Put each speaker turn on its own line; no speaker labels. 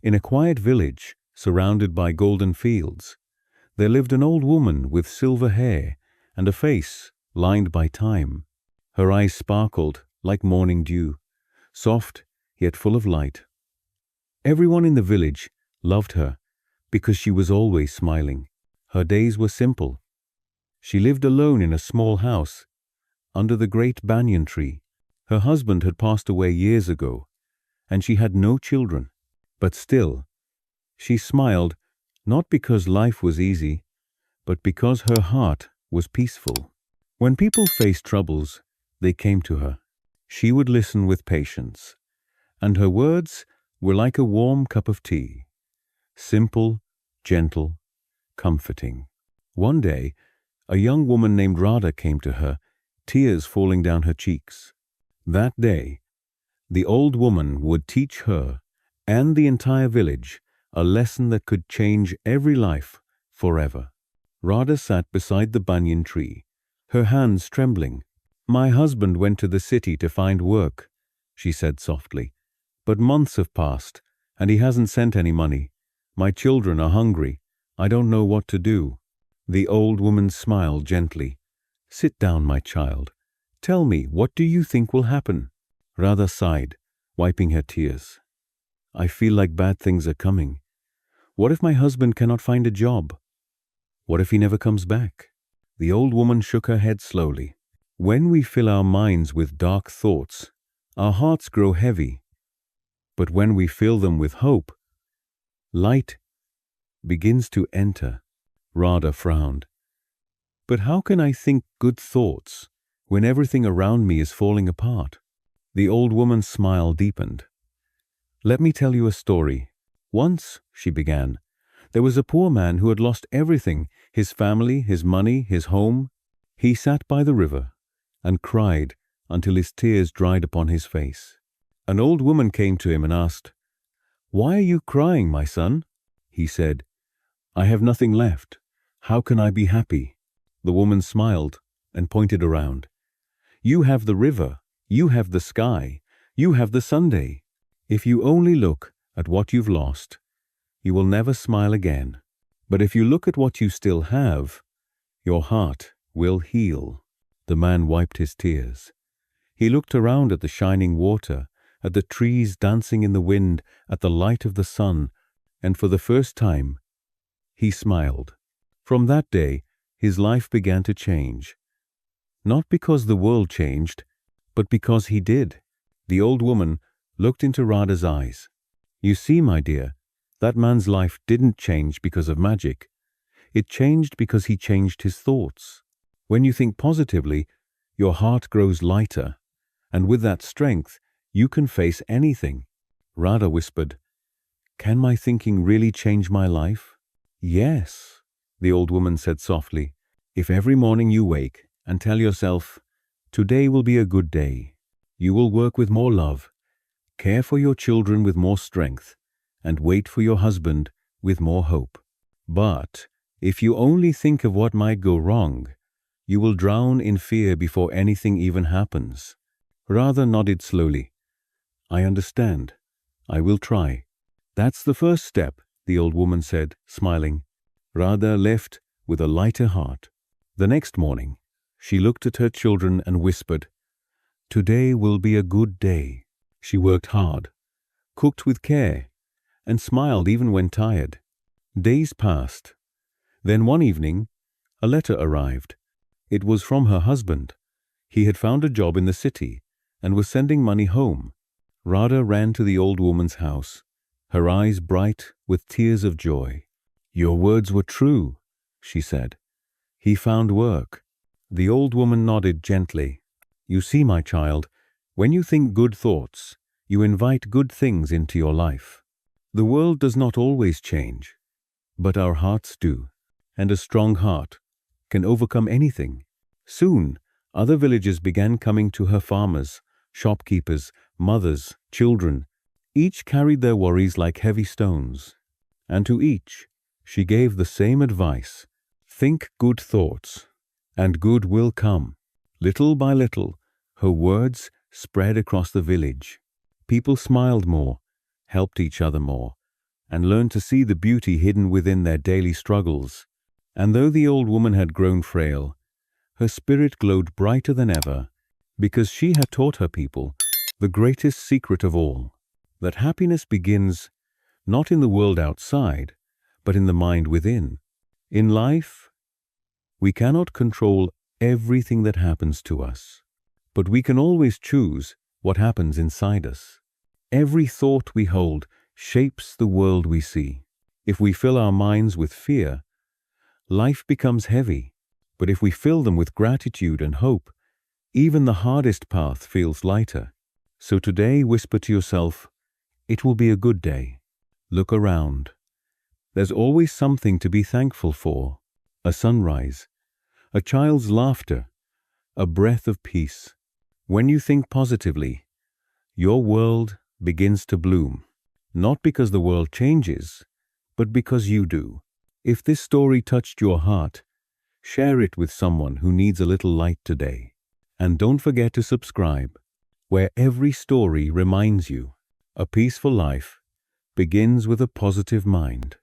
In a quiet village, surrounded by golden fields, there lived an old woman with silver hair and a face lined by time. Her eyes sparkled like morning dew, soft yet full of light. Everyone in the village loved her because she was always smiling. Her days were simple. She lived alone in a small house under the great banyan tree. Her husband had passed away years ago, and she had no children. But still, she smiled, not because life was easy, but because her heart was peaceful. When people faced troubles, they came to her. She would listen with patience, and her words were like a warm cup of tea, simple, gentle, comforting. One day, a young woman named Radha came to her, tears falling down her cheeks. That day, the old woman would teach her and the entire village a lesson that could change every life forever. Radha sat beside the banyan tree, her hands trembling. "My husband went to the city to find work," she said softly. "But months have passed, and he hasn't sent any money. My children are hungry. I don't know what to do." The old woman smiled gently. "Sit down, my child. Tell me, what do you think will happen?" Radha sighed, wiping her tears. "I feel like bad things are coming. What if my husband cannot find a job? What if he never comes back?" The old woman shook her head slowly. "When we fill our minds with dark thoughts, our hearts grow heavy. But when we fill them with hope, light begins to enter." Radha frowned. "But how can I think good thoughts when everything around me is falling apart?" The old woman's smile deepened. "Let me tell you a story. Once," she began, "there was a poor man who had lost everything, his family, his money, his home. He sat by the river and cried until his tears dried upon his face. An old woman came to him and asked, 'Why are you crying, my son?' He said, 'I have nothing left. How can I be happy?' The woman smiled and pointed around. 'You have the river, you have the sky, you have the Sunday. If you only look at what you've lost, you will never smile again. But if you look at what you still have, your heart will heal." The man wiped his tears. He looked around at the shining water, at the trees dancing in the wind, at the light of the sun, and for the first time, he smiled. From that day, his life began to change. Not because the world changed, but because he did. The old woman looked into Radha's eyes. "You see, my dear, that man's life didn't change because of magic. It changed because he changed his thoughts. When you think positively, your heart grows lighter, and with that strength, you can face anything." Radha whispered, "Can my thinking really change my life?" "Yes," the old woman said softly. "If every morning you wake and tell yourself, 'Today will be a good day,' you will work with more love, care for your children with more strength, and wait for your husband with more hope. But if you only think of what might go wrong, you will drown in fear before anything even happens." Radha nodded slowly. "I understand. I will try." "That's the first step," the old woman said, smiling. Radha left with a lighter heart. The next morning, she looked at her children and whispered, "Today will be a good day." She worked hard, cooked with care, and smiled even when tired. Days passed. Then one evening, a letter arrived. It was from her husband. He had found a job in the city and was sending money home. Radha ran to the old woman's house, her eyes bright with tears of joy. "Your words were true," she said. "He found work." The old woman nodded gently. "You see, my child, when you think good thoughts, you invite good things into your life. The world does not always change, but our hearts do, and a strong heart can overcome anything." Soon, other villagers began coming to her, farmers, shopkeepers, mothers, children. Each carried their worries like heavy stones. And to each, she gave the same advice: think good thoughts, and good will come. Little by little, her words spread across the village. People smiled more, helped each other more, and learned to see the beauty hidden within their daily struggles. And though the old woman had grown frail, her spirit glowed brighter than ever, because she had taught her people the greatest secret of all, that happiness begins not in the world outside, but in the mind within. In life, we cannot control everything that happens to us, but we can always choose what happens inside us. Every thought we hold shapes the world we see. If we fill our minds with fear, life becomes heavy, but if we fill them with gratitude and hope, even the hardest path feels lighter. So today, whisper to yourself, "It will be a good day." Look around. There's always something to be thankful for. A sunrise, a child's laughter, a breath of peace. When you think positively, your world begins to bloom. Not because the world changes, but because you do. If this story touched your heart, share it with someone who needs a little light today. And don't forget to subscribe, where every story reminds you a peaceful life begins with a positive mind.